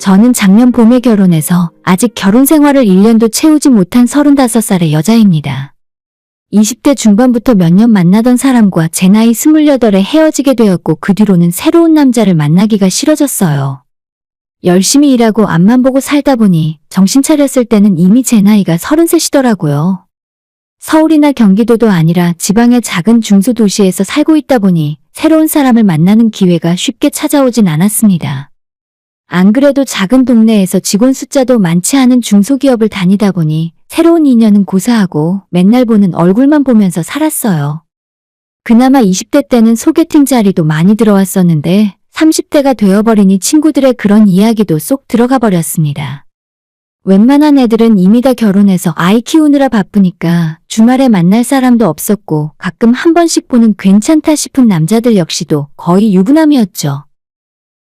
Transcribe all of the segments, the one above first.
저는 작년 봄에 결혼해서 아직 결혼 생활을 1년도 채우지 못한 35살의 여자입니다. 20대 중반부터 몇 년 만나던 사람과 제 나이 28에 헤어지게 되었고 그 뒤로는 새로운 남자를 만나기가 싫어졌어요. 열심히 일하고 앞만 보고 살다 보니 정신 차렸을 때는 이미 제 나이가 33이더라고요. 서울이나 경기도도 아니라 지방의 작은 중소도시에서 살고 있다 보니 새로운 사람을 만나는 기회가 쉽게 찾아오진 않았습니다. 안 그래도 작은 동네에서 직원 숫자도 많지 않은 중소기업을 다니다 보니 새로운 인연은 고사하고 맨날 보는 얼굴만 보면서 살았어요. 그나마 20대 때는 소개팅 자리도 많이 들어왔었는데 30대가 되어버리니 친구들의 그런 이야기도 쏙 들어가 버렸습니다. 웬만한 애들은 이미 다 결혼해서 아이 키우느라 바쁘니까 주말에 만날 사람도 없었고 가끔 한 번씩 보는 괜찮다 싶은 남자들 역시도 거의 유부남이었죠.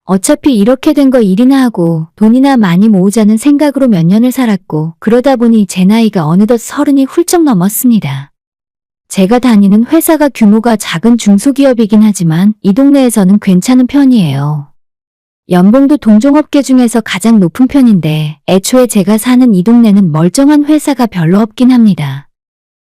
어차피 이렇게 된 거 일이나 하고 돈이나 많이 모으자는 생각으로 몇 년을 살았고 그러다 보니 제 나이가 어느덧 30이 훌쩍 넘었습니다. 제가 다니는 회사가 규모가 작은 중소기업이긴 하지만 이 동네에서는 괜찮은 편이에요. 연봉도 동종업계 중에서 가장 높은 편인데 애초에 제가 사는 이 동네는 멀쩡한 회사가 별로 없긴 합니다.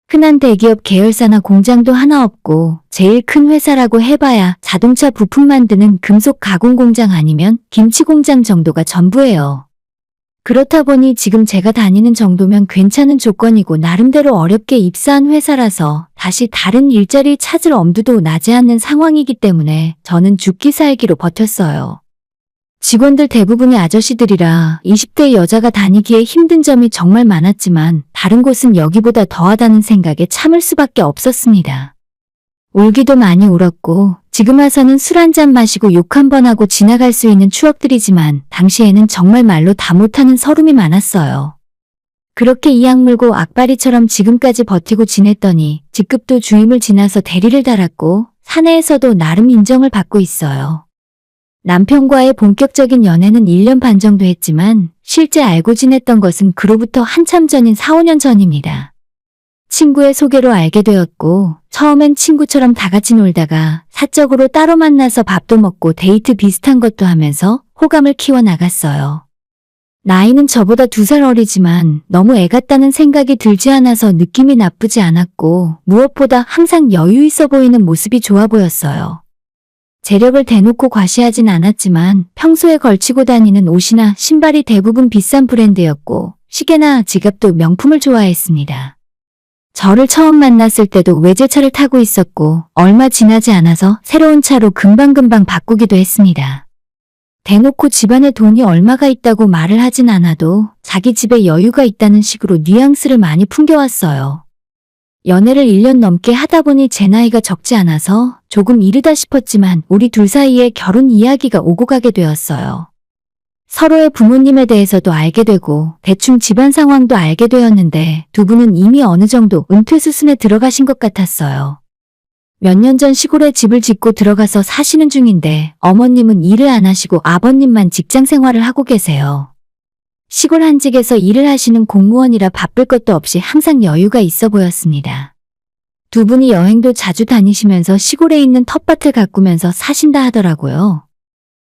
흔한 대기업 계열사나 공장도 하나 없고 제일 큰 회사라고 해봐야 자동차 부품 만드는 금속 가공 공장 아니면 김치 공장 정도가 전부예요. 그렇다 보니 지금 제가 다니는 정도면 괜찮은 조건이고 나름대로 어렵게 입사한 회사라서 다시 다른 일자리 찾을 엄두도 나지 않는 상황이기 때문에 저는 죽기 살기로 버텼어요. 직원들 대부분이 아저씨들이라 20대 여자가 다니기에 힘든 점이 정말 많았지만 다른 곳은 여기보다 더하다는 생각에 참을 수밖에 없었습니다. 울기도 많이 울었고 지금 와서는 술 한잔 마시고 욕 한번 하고 지나갈 수 있는 추억들이지만 당시에는 정말 말로 다 못하는 서름이 많았어요. 그렇게 이악 물고 악바리처럼 지금까지 버티고 지냈더니 직급도 주임을 지나서 대리를 달았고 사내에서도 나름 인정을 받고 있어요. 남편과의 본격적인 연애는 1년 반 정도 했지만 실제 알고 지냈던 것은 그로부터 한참 전인 4, 5년 전입니다. 친구의 소개로 알게 되었고 처음엔 친구처럼 다 같이 놀다가 사적으로 따로 만나서 밥도 먹고 데이트 비슷한 것도 하면서 호감을 키워나갔어요. 나이는 저보다 2살 어리지만 너무 애 같다는 생각이 들지 않아서 느낌이 나쁘지 않았고 무엇보다 항상 여유 있어 보이는 모습이 좋아 보였어요. 재력을 대놓고 과시하진 않았지만 평소에 걸치고 다니는 옷이나 신발이 대부분 비싼 브랜드였고 시계나 지갑도 명품을 좋아했습니다. 저를 처음 만났을 때도 외제차를 타고 있었고 얼마 지나지 않아서 새로운 차로 금방금방 바꾸기도 했습니다. 대놓고 집안에 돈이 얼마가 있다고 말을 하진 않아도 자기 집에 여유가 있다는 식으로 뉘앙스를 많이 풍겨왔어요. 연애를 1년 넘게 하다 보니 제 나이가 적지 않아서 조금 이르다 싶었지만 우리 둘 사이에 결혼 이야기가 오고 가게 되었어요. 서로의 부모님에 대해서도 알게 되고 대충 집안 상황도 알게 되었는데 두 분은 이미 어느 정도 은퇴 수순에 들어가신 것 같았어요. 몇 년 전 시골에 집을 짓고 들어가서 사시는 중인데 어머님은 일을 안 하시고 아버님만 직장 생활을 하고 계세요. 시골 한직에서 일을 하시는 공무원이라 바쁠 것도 없이 항상 여유가 있어 보였습니다. 두 분이 여행도 자주 다니시면서 시골에 있는 텃밭을 가꾸면서 사신다 하더라고요.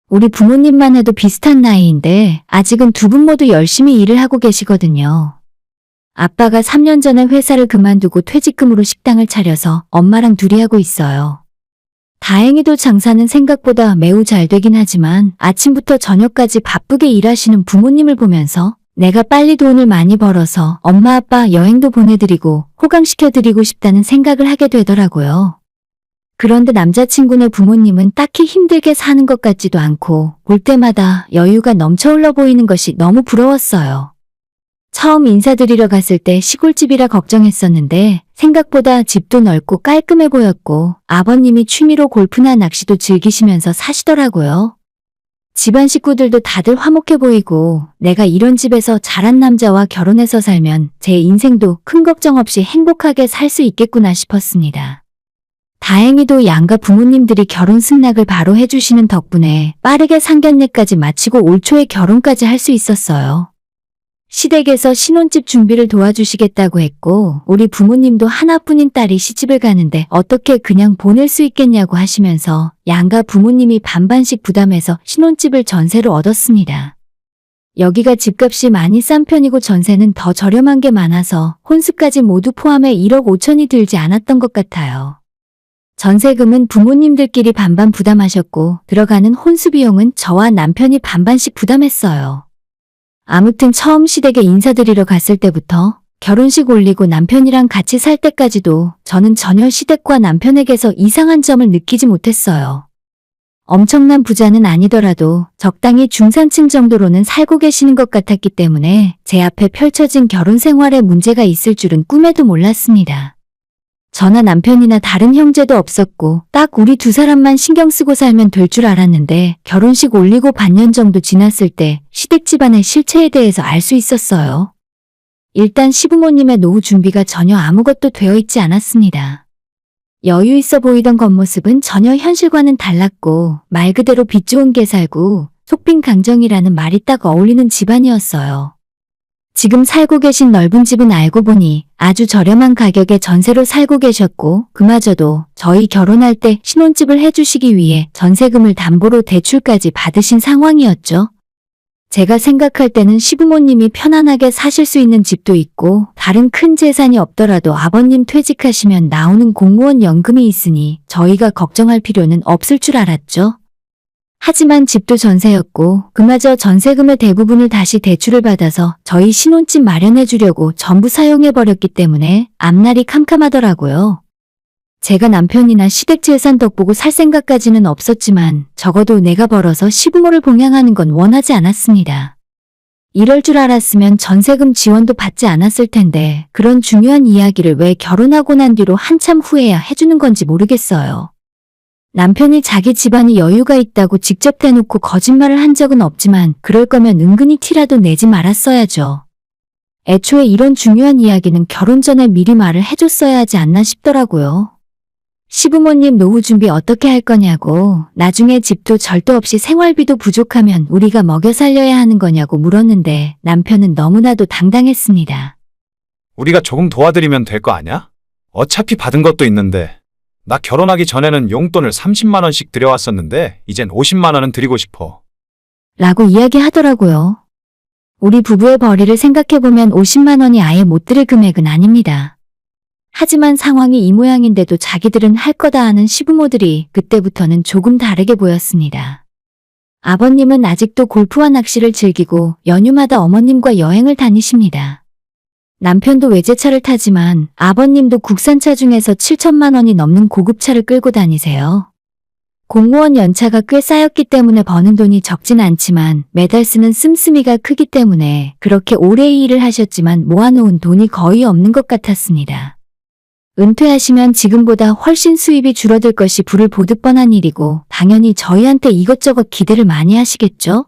우리 부모님만 해도 비슷한 나이인데 아직은 두 분 모두 열심히 일을 하고 계시거든요. 아빠가 3년 전에 회사를 그만두고 퇴직금으로 식당을 차려서 엄마랑 둘이 하고 있어요. 다행히도 장사는 생각보다 매우 잘 되긴 하지만 아침부터 저녁까지 바쁘게 일하시는 부모님을 보면서 내가 빨리 돈을 많이 벌어서 엄마 아빠 여행도 보내드리고 호강시켜드리고 싶다는 생각을 하게 되더라고요. 그런데 남자친구네 부모님은 딱히 힘들게 사는 것 같지도 않고 볼 때마다 여유가 넘쳐 흘러 보이는 것이 너무 부러웠어요. 처음 인사드리러 갔을 때 시골집이라 걱정했었는데 생각보다 집도 넓고 깔끔해 보였고 아버님이 취미로 골프나 낚시도 즐기시면서 사시더라고요. 집안 식구들도 다들 화목해 보이고 내가 이런 집에서 자란 남자와 결혼해서 살면 제 인생도 큰 걱정 없이 행복하게 살 수 있겠구나 싶었습니다. 다행히도 양가 부모님들이 결혼 승낙을 바로 해주시는 덕분에 빠르게 상견례까지 마치고 올 초에 결혼까지 할 수 있었어요. 시댁에서 신혼집 준비를 도와주시겠다고 했고 우리 부모님도 하나뿐인 딸이 시집을 가는데 어떻게 그냥 보낼 수 있겠냐고 하시면서 양가 부모님이 반반씩 부담해서 신혼집을 전세로 얻었습니다. 여기가 집값이 많이 싼 편이고 전세는 더 저렴한 게 많아서 혼수까지 모두 포함해 1억 5천이 들지 않았던 것 같아요. 전세금은 부모님들끼리 반반 부담하셨고 들어가는 혼수 비용은 저와 남편이 반반씩 부담했어요. 아무튼 처음 시댁에 인사드리러 갔을 때부터 결혼식 올리고 남편이랑 같이 살 때까지도 저는 전혀 시댁과 남편에게서 이상한 점을 느끼지 못했어요. 엄청난 부자는 아니더라도 적당히 중산층 정도로는 살고 계시는 것 같았기 때문에 제 앞에 펼쳐진 결혼 생활에 문제가 있을 줄은 꿈에도 몰랐습니다. 저나 남편이나 다른 형제도 없었고 딱 우리 두 사람만 신경 쓰고 살면 될 줄 알았는데 결혼식 올리고 반년 정도 지났을 때 시댁 집안의 실체에 대해서 알 수 있었어요. 일단 시부모님의 노후 준비가 전혀 아무것도 되어 있지 않았습니다. 여유 있어 보이던 겉모습은 전혀 현실과는 달랐고 말 그대로 빚 좋은 게 살고 속빈강정이라는 말이 딱 어울리는 집안이었어요. 지금 살고 계신 넓은 집은 알고 보니 아주 저렴한 가격에 전세로 살고 계셨고 그마저도 저희 결혼할 때 신혼집을 해주시기 위해 전세금을 담보로 대출까지 받으신 상황이었죠. 제가 생각할 때는 시부모님이 편안하게 사실 수 있는 집도 있고 다른 큰 재산이 없더라도 아버님 퇴직하시면 나오는 공무원 연금이 있으니 저희가 걱정할 필요는 없을 줄 알았죠. 하지만 집도 전세였고 그마저 전세금의 대부분을 다시 대출을 받아서 저희 신혼집 마련해 주려고 전부 사용해버렸기 때문에 앞날이 캄캄하더라고요. 제가 남편이나 시댁 재산 덕보고 살 생각까지는 없었지만 적어도 내가 벌어서 시부모를 봉양하는 건 원하지 않았습니다. 이럴 줄 알았으면 전세금 지원도 받지 않았을 텐데 그런 중요한 이야기를 왜 결혼하고 난 뒤로 한참 후에야 해주는 건지 모르겠어요. 남편이 자기 집안이 여유가 있다고 직접 대놓고 거짓말을 한 적은 없지만 그럴 거면 은근히 티라도 내지 말았어야죠. 애초에 이런 중요한 이야기는 결혼 전에 미리 말을 해줬어야 하지 않나 싶더라고요. 시부모님 노후 준비 어떻게 할 거냐고 나중에 집도 절도 없이 생활비도 부족하면 우리가 먹여 살려야 하는 거냐고 물었는데 남편은 너무나도 당당했습니다. 우리가 조금 도와드리면 될 거 아냐? 어차피 받은 것도 있는데. 나 결혼하기 전에는 용돈을 30만 원씩 드려왔었는데 이젠 50만 원은 드리고 싶어. 라고 이야기하더라고요. 우리 부부의 벌이를 생각해보면 50만 원이 아예 못 드릴 금액은 아닙니다. 하지만 상황이 이 모양인데도 자기들은 할 거다 하는 시부모들이 그때부터는 조금 다르게 보였습니다. 아버님은 아직도 골프와 낚시를 즐기고 연휴마다 어머님과 여행을 다니십니다. 남편도 외제차를 타지만 아버님도 국산차 중에서 7천만 원이 넘는 고급차를 끌고 다니세요. 공무원 연차가 꽤 쌓였기 때문에 버는 돈이 적진 않지만 매달 쓰는 씀씀이가 크기 때문에 그렇게 오래 일을 하셨지만 모아놓은 돈이 거의 없는 것 같았습니다. 은퇴하시면 지금보다 훨씬 수입이 줄어들 것이 불을 보듯 뻔한 일이고 당연히 저희한테 이것저것 기대를 많이 하시겠죠?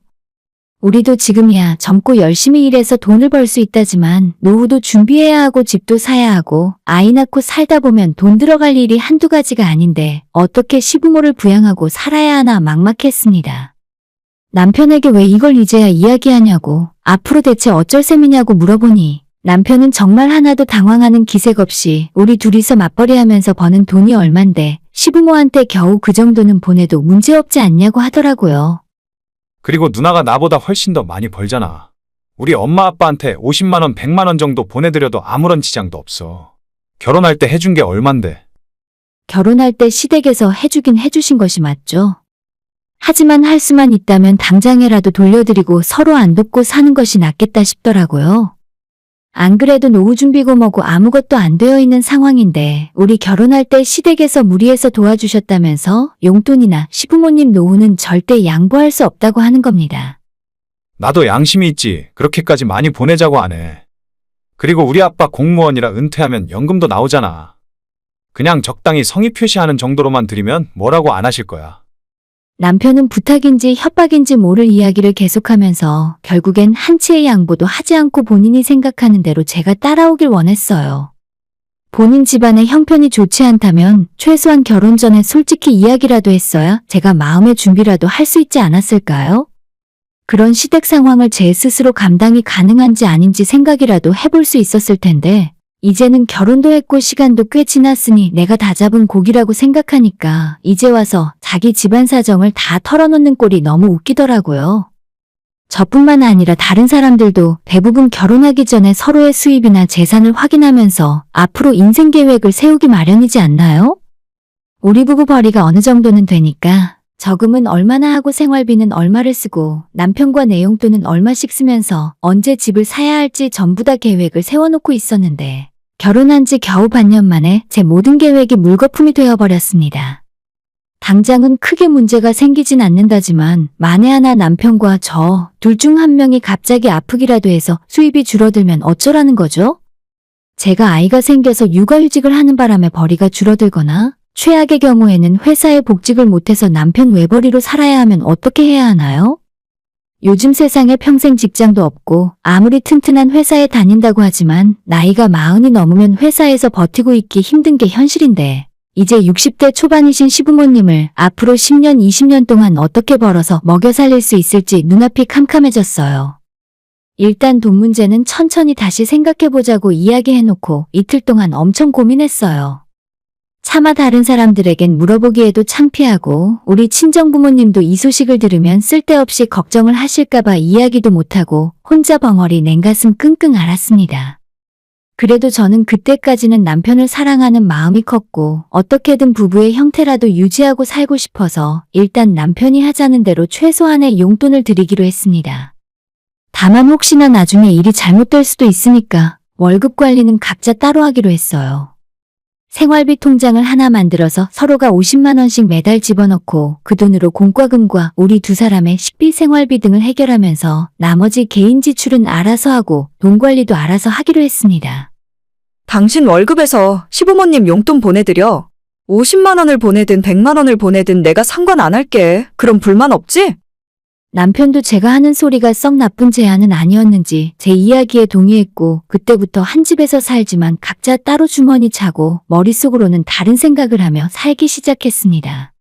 우리도 지금이야 젊고 열심히 일해서 돈을 벌 수 있다지만 노후도 준비해야 하고 집도 사야 하고 아이 낳고 살다 보면 돈 들어갈 일이 한두 가지가 아닌데 어떻게 시부모를 부양하고 살아야 하나 막막했습니다. 남편에게 왜 이걸 이제야 이야기하냐고 앞으로 대체 어쩔 셈이냐고 물어보니 남편은 정말 하나도 당황하는 기색 없이 우리 둘이서 맞벌이하면서 버는 돈이 얼만데 시부모한테 겨우 그 정도는 보내도 문제없지 않냐고 하더라고요. 그리고 누나가 나보다 훨씬 더 많이 벌잖아. 우리 엄마 아빠한테 50만 원, 100만 원 정도 보내드려도 아무런 지장도 없어. 결혼할 때 해준 게 얼만데. 결혼할 때 시댁에서 해주긴 해주신 것이 맞죠. 하지만 할 수만 있다면 당장에라도 돌려드리고 서로 안 돕고 사는 것이 낫겠다 싶더라고요. 안 그래도 노후 준비고 뭐고 아무것도 안 되어 있는 상황인데 우리 결혼할 때 시댁에서 무리해서 도와주셨다면서 용돈이나 시부모님 노후는 절대 양보할 수 없다고 하는 겁니다. 나도 양심이 있지. 그렇게까지 많이 보내자고 안 해. 그리고 우리 아빠 공무원이라 은퇴하면 연금도 나오잖아. 그냥 적당히 성의 표시하는 정도로만 드리면 뭐라고 안 하실 거야. 남편은 부탁인지 협박인지 모를 이야기를 계속하면서 결국엔 한치의 양보도 하지 않고 본인이 생각하는 대로 제가 따라오길 원했어요. 본인 집안의 형편이 좋지 않다면 최소한 결혼 전에 솔직히 이야기라도 했어야 제가 마음의 준비라도 할 수 있지 않았을까요? 그런 시댁 상황을 제 스스로 감당이 가능한지 아닌지 생각이라도 해볼 수 있었을 텐데 이제는 결혼도 했고 시간도 꽤 지났으니 내가 다 잡은 고기라고 생각하니까 이제 와서 자기 집안 사정을 다 털어놓는 꼴이 너무 웃기더라고요. 저뿐만 아니라 다른 사람들도 대부분 결혼하기 전에 서로의 수입이나 재산을 확인하면서 앞으로 인생 계획을 세우기 마련이지 않나요? 우리 부부 벌이가 어느 정도는 되니까 저금은 얼마나 하고 생활비는 얼마를 쓰고 남편과 내 용돈은 얼마씩 쓰면서 언제 집을 사야 할지 전부 다 계획을 세워놓고 있었는데 결혼한 지 겨우 반년 만에 제 모든 계획이 물거품이 되어버렸습니다. 당장은 크게 문제가 생기진 않는다지만 만에 하나 남편과 저 둘 중 한 명이 갑자기 아프기라도 해서 수입이 줄어들면 어쩌라는 거죠? 제가 아이가 생겨서 육아휴직을 하는 바람에 벌이가 줄어들거나 최악의 경우에는 회사에 복직을 못해서 남편 외벌이로 살아야 하면 어떻게 해야 하나요? 요즘 세상에 평생 직장도 없고 아무리 튼튼한 회사에 다닌다고 하지만 나이가 40이 넘으면 회사에서 버티고 있기 힘든 게 현실인데 이제 60대 초반이신 시부모님을 앞으로 10년, 20년 동안 어떻게 벌어서 먹여 살릴 수 있을지 눈앞이 캄캄해졌어요. 일단 돈 문제는 천천히 다시 생각해보자고 이야기해놓고 이틀 동안 엄청 고민했어요. 차마 다른 사람들에겐 물어보기에도 창피하고 우리 친정부모님도 이 소식을 들으면 쓸데없이 걱정을 하실까봐 이야기도 못하고 혼자 벙어리 냉가슴 끙끙 앓았습니다. 그래도 저는 그때까지는 남편을 사랑하는 마음이 컸고 어떻게든 부부의 형태라도 유지하고 살고 싶어서 일단 남편이 하자는 대로 최소한의 용돈을 드리기로 했습니다. 다만 혹시나 나중에 일이 잘못될 수도 있으니까 월급 관리는 각자 따로 하기로 했어요. 생활비 통장을 하나 만들어서 서로가 50만 원씩 매달 집어넣고 그 돈으로 공과금과 우리 두 사람의 식비 생활비 등을 해결하면서 나머지 개인 지출은 알아서 하고 돈 관리도 알아서 하기로 했습니다. 당신 월급에서 시부모님 용돈 보내드려. 50만 원을 보내든 100만 원을 보내든 내가 상관 안 할게. 그럼 불만 없지? 남편도 제가 하는 소리가 썩 나쁜 제안은 아니었는지 제 이야기에 동의했고 그때부터 한 집에서 살지만 각자 따로 주머니 차고 머릿속으로는 다른 생각을 하며 살기 시작했습니다.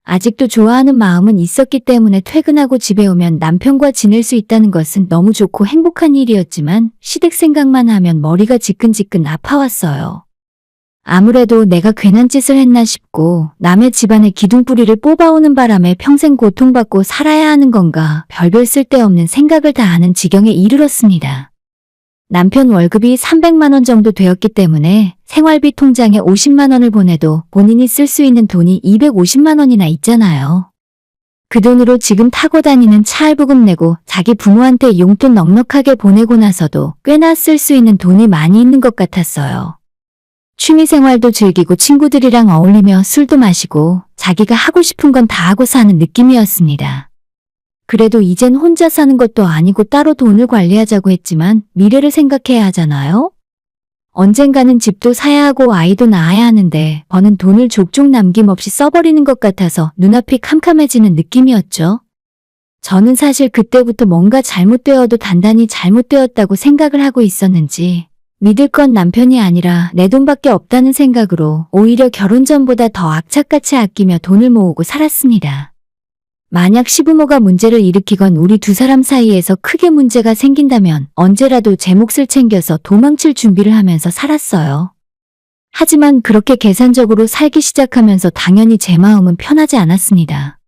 아직도 좋아하는 마음은 있었기 때문에 퇴근하고 집에 오면 남편과 지낼 수 있다는 것은 너무 좋고 행복한 일이었지만 시댁 생각만 하면 머리가 지끈지끈 아파왔어요. 아무래도 내가 괜한 짓을 했나 싶고 남의 집안의 기둥뿌리를 뽑아오는 바람에 평생 고통받고 살아야 하는 건가 별별 쓸데없는 생각을 다 하는 지경에 이르렀습니다. 남편 월급이 300만 원 정도 되었기 때문에 생활비 통장에 50만 원을 보내도 본인이 쓸 수 있는 돈이 250만 원이나 있잖아요. 그 돈으로 지금 타고 다니는 차 할부금 내고 자기 부모한테 용돈 넉넉하게 보내고 나서도 꽤나 쓸 수 있는 돈이 많이 있는 것 같았어요. 취미생활도 즐기고 친구들이랑 어울리며 술도 마시고 자기가 하고 싶은 건 다 하고 사는 느낌이었습니다. 그래도 이젠 혼자 사는 것도 아니고 따로 돈을 관리하자고 했지만 미래를 생각해야 하잖아요? 언젠가는 집도 사야 하고 아이도 낳아야 하는데 버는 돈을 족족 남김없이 써버리는 것 같아서 눈앞이 캄캄해지는 느낌이었죠. 저는 사실 그때부터 뭔가 잘못되어도 단단히 잘못되었다고 생각을 하고 있었는지 믿을 건 남편이 아니라 내 돈밖에 없다는 생각으로 오히려 결혼 전보다 더 악착같이 아끼며 돈을 모으고 살았습니다. 만약 시부모가 문제를 일으키건 우리 두 사람 사이에서 크게 문제가 생긴다면 언제라도 제 몫을 챙겨서 도망칠 준비를 하면서 살았어요. 하지만 그렇게 계산적으로 살기 시작하면서 당연히 제 마음은 편하지 않았습니다.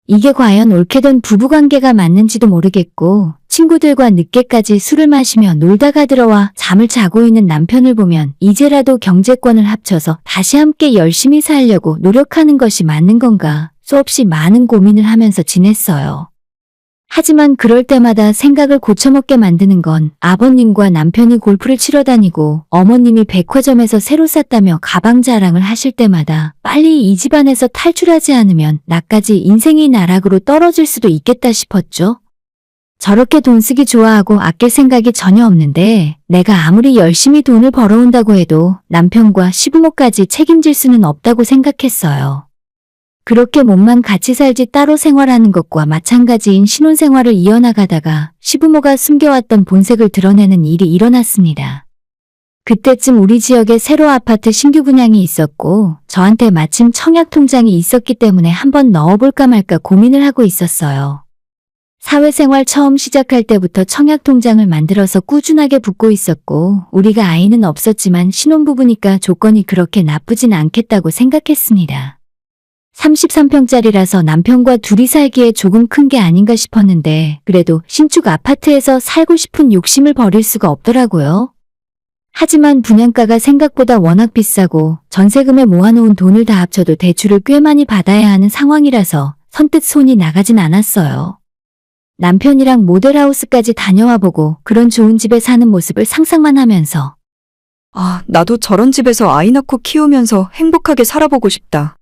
이게 과연 옳게된 부부관계가 맞는지도 모르겠고 친구들과 늦게까지 술을 마시며 놀다가 들어와 잠을 자고 있는 남편을 보면 이제라도 경제권을 합쳐서 다시 함께 열심히 살려고 노력하는 것이 맞는 건가 수없이 많은 고민을 하면서 지냈어요. 하지만 그럴 때마다 생각을 고쳐먹게 만드는 건 아버님과 남편이 골프를 치러 다니고 어머님이 백화점에서 새로 샀다며 가방 자랑을 하실 때마다 빨리 이 집안에서 탈출하지 않으면 나까지 인생이 나락으로 떨어질 수도 있겠다 싶었죠. 저렇게 돈 쓰기 좋아하고 아낄 생각이 전혀 없는데 내가 아무리 열심히 돈을 벌어온다고 해도 남편과 시부모까지 책임질 수는 없다고 생각했어요. 그렇게 몸만 같이 살지 따로 생활하는 것과 마찬가지인 신혼생활을 이어나가다가 시부모가 숨겨왔던 본색을 드러내는 일이 일어났습니다. 그때쯤 우리 지역에 새로 아파트 신규 분양이 있었고 저한테 마침 청약 통장이 있었기 때문에 한번 넣어볼까 말까 고민을 하고 있었어요. 사회생활 처음 시작할 때부터 청약 통장을 만들어서 꾸준하게 붓고 있었고 우리가 아이는 없었지만 신혼부부니까 조건이 그렇게 나쁘진 않겠다고 생각했습니다. 33평짜리라서 남편과 둘이 살기에 조금 큰 게 아닌가 싶었는데 그래도 신축 아파트에서 살고 싶은 욕심을 버릴 수가 없더라고요. 하지만 분양가가 생각보다 워낙 비싸고 전세금에 모아놓은 돈을 다 합쳐도 대출을 꽤 많이 받아야 하는 상황이라서 선뜻 손이 나가진 않았어요. 남편이랑 모델하우스까지 다녀와 보고 그런 좋은 집에 사는 모습을 상상만 하면서 나도 저런 집에서 아이 낳고 키우면서 행복하게 살아보고 싶다.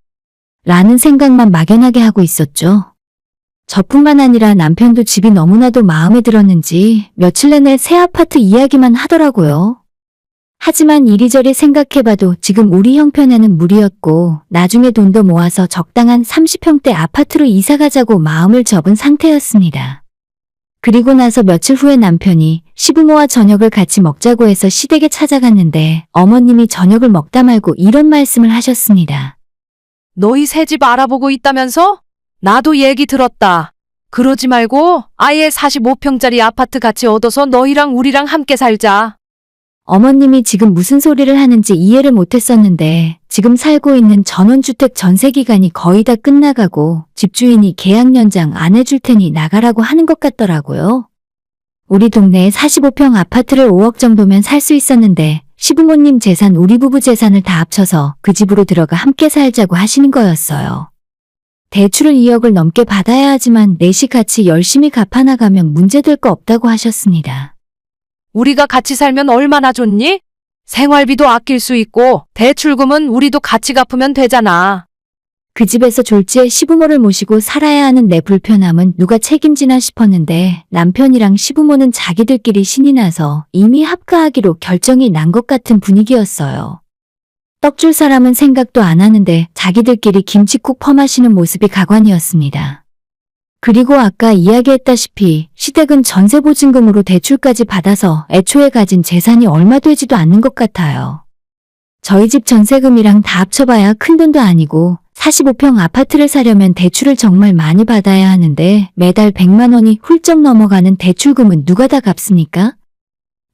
라는 생각만 막연하게 하고 있었죠. 저뿐만 아니라 남편도 집이 너무나도 마음에 들었는지 며칠 내내 새 아파트 이야기만 하더라고요. 하지만 이리저리 생각해봐도 지금 우리 형편에는 무리였고 나중에 돈 더 모아서 적당한 30평대 아파트로 이사가자고 마음을 접은 상태였습니다. 그리고 나서 며칠 후에 남편이 시부모와 저녁을 같이 먹자고 해서 시댁에 찾아갔는데 어머님이 저녁을 먹다 말고 이런 말씀을 하셨습니다. 너희 새 집 알아보고 있다면서? 나도 얘기 들었다. 그러지 말고 아예 45평짜리 아파트 같이 얻어서 너희랑 우리랑 함께 살자. 어머님이 지금 무슨 소리를 하는지 이해를 못했었는데 지금 살고 있는 전원주택 전세 기간이 거의 다 끝나가고 집주인이 계약 연장 안 해줄 테니 나가라고 하는 것 같더라고요. 우리 동네에 45평 아파트를 5억 정도면 살 수 있었는데 시부모님 재산, 우리 부부 재산을 다 합쳐서 그 집으로 들어가 함께 살자고 하시는 거였어요. 대출을 2억을 넘게 받아야 하지만 넷이 같이 열심히 갚아나가면 문제될 거 없다고 하셨습니다. 우리가 같이 살면 얼마나 좋니? 생활비도 아낄 수 있고 대출금은 우리도 같이 갚으면 되잖아. 그 집에서 졸지에 시부모를 모시고 살아야 하는 내 불편함은 누가 책임지나 싶었는데 남편이랑 시부모는 자기들끼리 신이 나서 이미 합가하기로 결정이 난 것 같은 분위기였어요. 떡줄 사람은 생각도 안 하는데 자기들끼리 김치국 퍼마시는 모습이 가관이었습니다. 그리고 아까 이야기했다시피 시댁은 전세보증금으로 대출까지 받아서 애초에 가진 재산이 얼마 되지도 않는 것 같아요. 저희 집 전세금이랑 다 합쳐봐야 큰돈도 아니고 45평 아파트를 사려면 대출을 정말 많이 받아야 하는데 매달 100만 원이 훌쩍 넘어가는 대출금은 누가 다 갚습니까?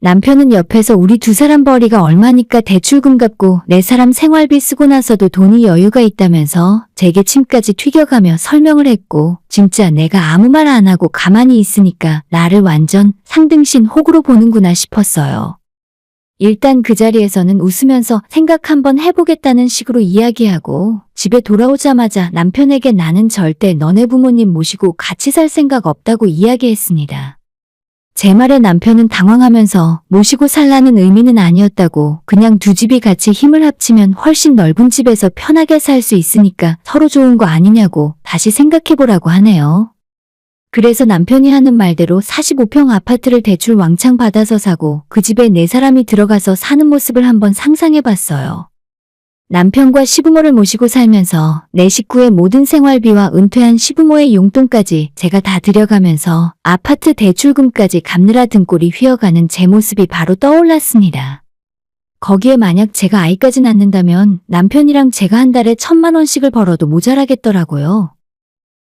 남편은 옆에서 우리 두 사람 벌이가 얼마니까 대출금 갚고 네 사람 생활비 쓰고 나서도 돈이 여유가 있다면서 제게 침까지 튀겨가며 설명을 했고 진짜 내가 아무 말 안 하고 가만히 있으니까 나를 완전 상등신 호구로 보는구나 싶었어요. 일단 그 자리에서는 웃으면서 생각 한번 해보겠다는 식으로 이야기하고 집에 돌아오자마자 남편에게 나는 절대 너네 부모님 모시고 같이 살 생각 없다고 이야기했습니다. 제 말에 남편은 당황하면서 모시고 살라는 의미는 아니었다고 그냥 두 집이 같이 힘을 합치면 훨씬 넓은 집에서 편하게 살 수 있으니까 서로 좋은 거 아니냐고 다시 생각해보라고 하네요. 그래서 남편이 하는 말대로 45평 아파트를 대출 왕창 받아서 사고 그 집에 네 사람이 들어가서 사는 모습을 한번 상상해봤어요. 남편과 시부모를 모시고 살면서 내 식구의 모든 생활비와 은퇴한 시부모의 용돈까지 제가 다 들여가면서 아파트 대출금까지 갚느라 등골이 휘어가는 제 모습이 바로 떠올랐습니다. 거기에 만약 제가 아이까지 낳는다면 남편이랑 제가 한 달에 1,000만 원씩을 벌어도 모자라겠더라고요.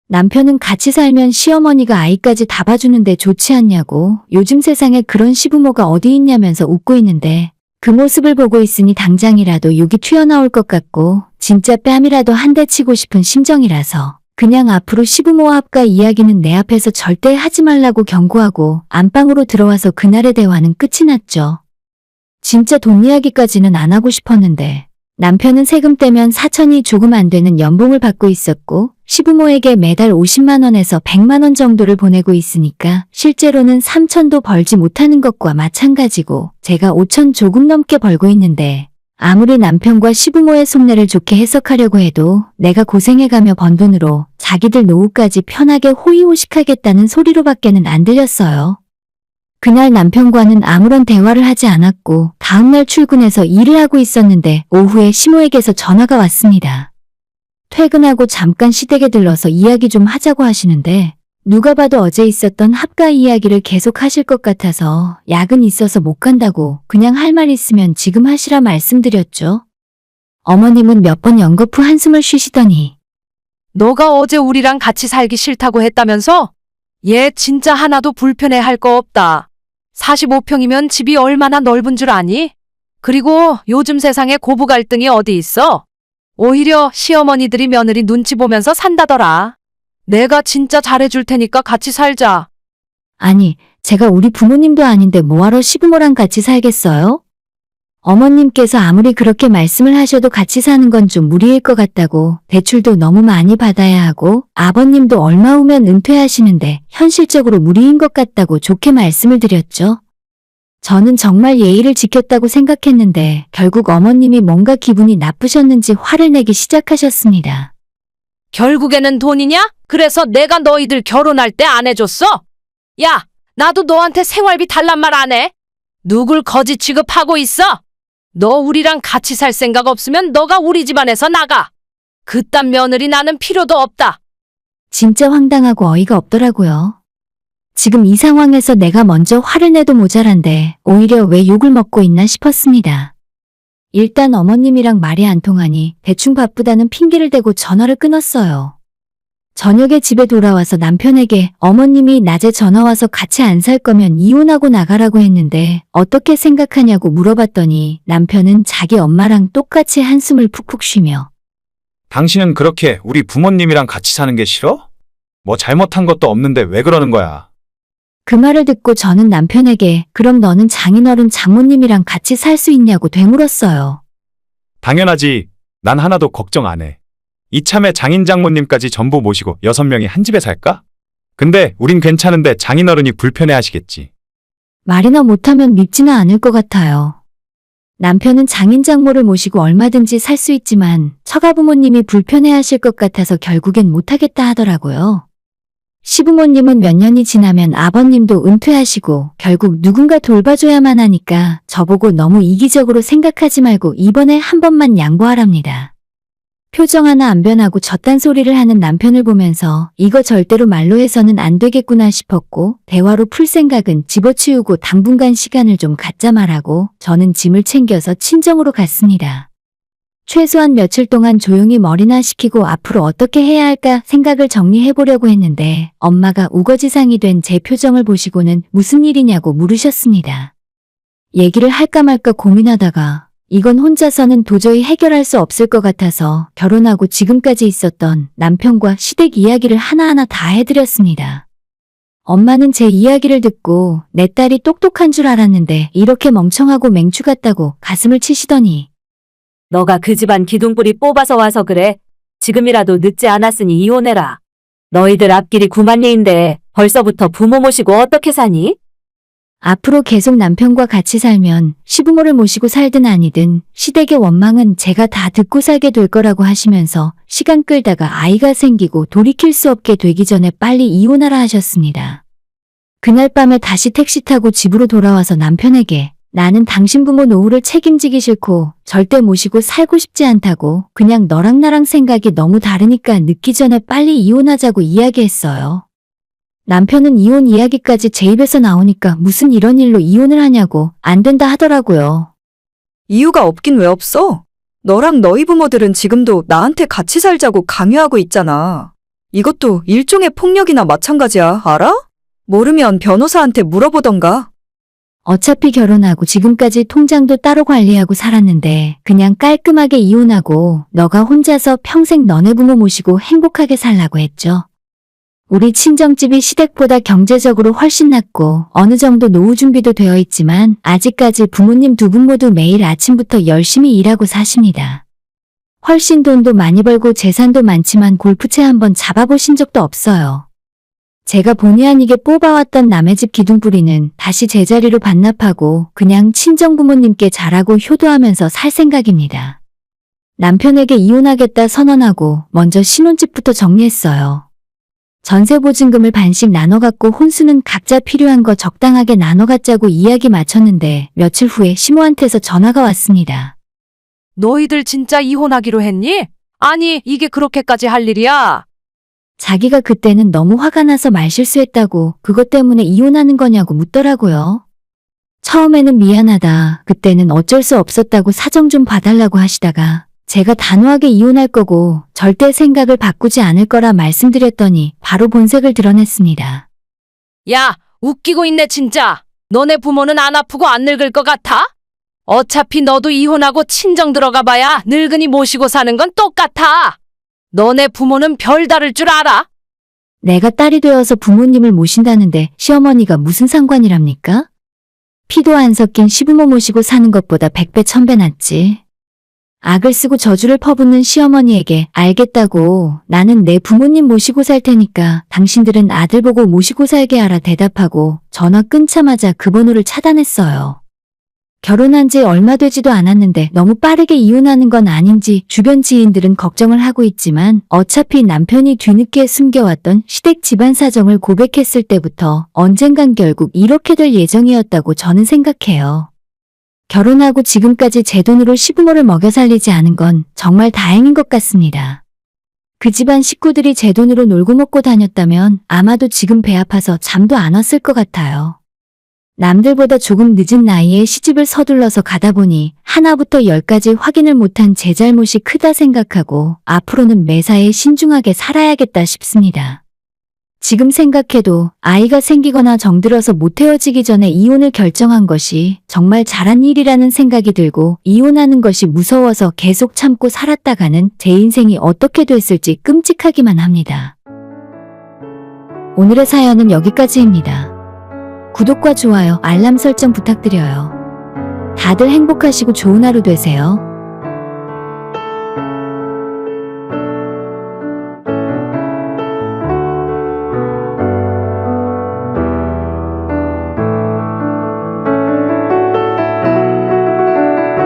남편은 같이 살면 시어머니가 아이까지 다 봐주는데 좋지 않냐고 요즘 세상에 그런 시부모가 어디 있냐면서 웃고 있는데 그 모습을 보고 있으니 당장이라도 욕이 튀어나올 것 같고 진짜 뺨이라도 한 대 치고 싶은 심정이라서 그냥 앞으로 시부모와 합가 이야기는 내 앞에서 절대 하지 말라고 경고하고 안방으로 들어와서 그날의 대화는 끝이 났죠. 진짜 돈 이야기까지는 안 하고 싶었는데 남편은 세금 떼면 4천이 조금 안 되는 연봉을 받고 있었고 시부모에게 매달 50만 원에서 100만 원 정도를 보내고 있으니까 실제로는 3천도 벌지 못하는 것과 마찬가지고 제가 5천 조금 넘게 벌고 있는데 아무리 남편과 시부모의 속내를 좋게 해석하려고 해도 내가 고생해가며 번 돈으로 자기들 노후까지 편하게 호의호식하겠다는 소리로밖에는 안 들렸어요. 그날 남편과는 아무런 대화를 하지 않았고 다음날 출근해서 일을 하고 있었는데 오후에 시모에게서 전화가 왔습니다. 퇴근하고 잠깐 시댁에 들러서 이야기 좀 하자고 하시는데 누가 봐도 어제 있었던 합가 이야기를 계속 하실 것 같아서 야근 있어서 못 간다고 그냥 할 말 있으면 지금 하시라 말씀드렸죠. 어머님은 몇 번 연거푸 한숨을 쉬시더니 너가 어제 우리랑 같이 살기 싫다고 했다면서? 얘 진짜 하나도 불편해할 거 없다. 45평이면 집이 얼마나 넓은 줄 아니? 그리고 요즘 세상에 고부 갈등이 어디 있어? 오히려 시어머니들이 며느리 눈치 보면서 산다더라. 내가 진짜 잘해줄 테니까 같이 살자. 아니, 제가 우리 부모님도 아닌데 뭐하러 시부모랑 같이 살겠어요? 어머님께서 아무리 그렇게 말씀을 하셔도 같이 사는 건 좀 무리일 것 같다고 대출도 너무 많이 받아야 하고 아버님도 얼마 후면 은퇴하시는데 현실적으로 무리인 것 같다고 좋게 말씀을 드렸죠. 저는 정말 예의를 지켰다고 생각했는데 결국 어머님이 뭔가 기분이 나쁘셨는지 화를 내기 시작하셨습니다. 결국에는 돈이냐? 그래서 내가 너희들 결혼할 때 안 해줬어? 야, 나도 너한테 생활비 달란 말 안 해. 누굴 거지 취급하고 있어? 너 우리랑 같이 살 생각 없으면 너가 우리 집안에서 나가. 그딴 며느리 나는 필요도 없다. 진짜 황당하고 어이가 없더라고요. 지금 이 상황에서 내가 먼저 화를 내도 모자란데 오히려 왜 욕을 먹고 있나 싶었습니다. 일단 어머님이랑 말이 안 통하니 대충 바쁘다는 핑계를 대고 전화를 끊었어요. 저녁에 집에 돌아와서 남편에게 어머님이 낮에 전화 와서 같이 안 살 거면 이혼하고 나가라고 했는데 어떻게 생각하냐고 물어봤더니 남편은 자기 엄마랑 똑같이 한숨을 푹푹 쉬며 당신은 그렇게 우리 부모님이랑 같이 사는 게 싫어? 뭐 잘못한 것도 없는데 왜 그러는 거야? 그 말을 듣고 저는 남편에게 그럼 너는 장인어른 장모님이랑 같이 살 수 있냐고 되물었어요. 당연하지. 난 하나도 걱정 안 해. 이참에 장인 장모님까지 전부 모시고 6명이 한 집에 살까? 근데 우린 괜찮은데 장인어른이 불편해 하시겠지. 말이나 못하면 믿지는 않을 것 같아요. 남편은 장인 장모를 모시고 얼마든지 살 수 있지만 처가부모님이 불편해 하실 것 같아서 결국엔 못하겠다 하더라고요. 시부모님은 몇 년이 지나면 아버님도 은퇴하시고 결국 누군가 돌봐줘야만 하니까 저보고 너무 이기적으로 생각하지 말고 이번에 한 번만 양보하랍니다. 표정 하나 안 변하고 저딴 소리를 하는 남편을 보면서 이거 절대로 말로 해서는 안 되겠구나 싶었고 대화로 풀 생각은 집어치우고 당분간 시간을 좀 갖자 말하고 저는 짐을 챙겨서 친정으로 갔습니다. 최소한 며칠 동안 조용히 머리나 식히고 앞으로 어떻게 해야 할까 생각을 정리해보려고 했는데 엄마가 우거지상이 된 제 표정을 보시고는 무슨 일이냐고 물으셨습니다. 얘기를 할까 말까 고민하다가 이건 혼자서는 도저히 해결할 수 없을 것 같아서 결혼하고 지금까지 있었던 남편과 시댁 이야기를 하나하나 다 해드렸습니다. 엄마는 제 이야기를 듣고 내 딸이 똑똑한 줄 알았는데 이렇게 멍청하고 맹추 같다고 가슴을 치시더니 너가 그 집안 기둥뿌리 뽑아서 와서 그래. 지금이라도 늦지 않았으니 이혼해라. 너희들 앞길이 구만리인데 벌써부터 부모 모시고 어떻게 사니? 앞으로 계속 남편과 같이 살면 시부모를 모시고 살든 아니든 시댁의 원망은 제가 다 듣고 살게 될 거라고 하시면서 시간 끌다가 아이가 생기고 돌이킬 수 없게 되기 전에 빨리 이혼하라 하셨습니다. 그날 밤에 다시 택시 타고 집으로 돌아와서 남편에게 나는 당신 부모 노후를 책임지기 싫고 절대 모시고 살고 싶지 않다고 그냥 너랑 나랑 생각이 너무 다르니까 늦기 전에 빨리 이혼하자고 이야기했어요. 남편은 이혼 이야기까지 제 입에서 나오니까 무슨 이런 일로 이혼을 하냐고 안 된다 하더라고요. 이유가 없긴 왜 없어? 너랑 너희 부모들은 지금도 나한테 같이 살자고 강요하고 있잖아. 이것도 일종의 폭력이나 마찬가지야, 알아? 모르면 변호사한테 물어보던가. 어차피 결혼하고 지금까지 통장도 따로 관리하고 살았는데 그냥 깔끔하게 이혼하고 너가 혼자서 평생 너네 부모 모시고 행복하게 살라고 했죠. 우리 친정집이 시댁보다 경제적으로 훨씬 낫고 어느 정도 노후 준비도 되어 있지만 아직까지 부모님 두 분 모두 매일 아침부터 열심히 일하고 사십니다. 훨씬 돈도 많이 벌고 재산도 많지만 골프채 한번 잡아보신 적도 없어요. 제가 본의 아니게 뽑아왔던 남의 집 기둥뿌리는 다시 제자리로 반납하고 그냥 친정부모님께 잘하고 효도하면서 살 생각입니다. 남편에게 이혼하겠다 선언하고 먼저 신혼집부터 정리했어요. 전세보증금을 반씩 나눠갖고 혼수는 각자 필요한 거 적당하게 나눠갖자고 이야기 마쳤는데 며칠 후에 시모한테서 전화가 왔습니다. 너희들 진짜 이혼하기로 했니? 아니, 이게 그렇게까지 할 일이야? 자기가 그때는 너무 화가 나서 말실수했다고 그것 때문에 이혼하는 거냐고 묻더라고요. 처음에는 미안하다, 그때는 어쩔 수 없었다고 사정 좀 봐달라고 하시다가 제가 단호하게 이혼할 거고 절대 생각을 바꾸지 않을 거라 말씀드렸더니 바로 본색을 드러냈습니다. 야, 웃기고 있네 진짜. 너네 부모는 안 아프고 안 늙을 것 같아? 어차피 너도 이혼하고 친정 들어가 봐야 늙은이 모시고 사는 건 똑같아. 너네 부모는 별다를 줄 알아? 내가 딸이 되어서 부모님을 모신다는데 시어머니가 무슨 상관이랍니까? 피도 안 섞인 시부모 모시고 사는 것보다 100배 1000배 낫지. 악을 쓰고 저주를 퍼붓는 시어머니에게 알겠다고 나는 내 부모님 모시고 살 테니까 당신들은 아들 보고 모시고 살게 하라 대답하고 전화 끊자마자 그 번호를 차단했어요. 결혼한 지 얼마 되지도 않았는데 너무 빠르게 이혼하는 건 아닌지 주변 지인들은 걱정을 하고 있지만 어차피 남편이 뒤늦게 숨겨왔던 시댁 집안 사정을 고백했을 때부터 언젠간 결국 이렇게 될 예정이었다고 저는 생각해요. 결혼하고 지금까지 제 돈으로 시부모를 먹여 살리지 않은 건 정말 다행인 것 같습니다. 그 집안 식구들이 제 돈으로 놀고 먹고 다녔다면 아마도 지금 배 아파서 잠도 안 왔을 것 같아요. 남들보다 조금 늦은 나이에 시집을 서둘러서 가다 보니 하나부터 10까지 확인을 못한 제 잘못이 크다 생각하고 앞으로는 매사에 신중하게 살아야겠다 싶습니다. 지금 생각해도 아이가 생기거나 정들어서 못 헤어지기 전에 이혼을 결정한 것이 정말 잘한 일이라는 생각이 들고 이혼하는 것이 무서워서 계속 참고 살았다가는 제 인생이 어떻게 됐을지 끔찍하기만 합니다. 오늘의 사연은 여기까지입니다. 구독과 좋아요, 알람 설정 부탁드려요. 다들 행복하시고 좋은 하루 되세요.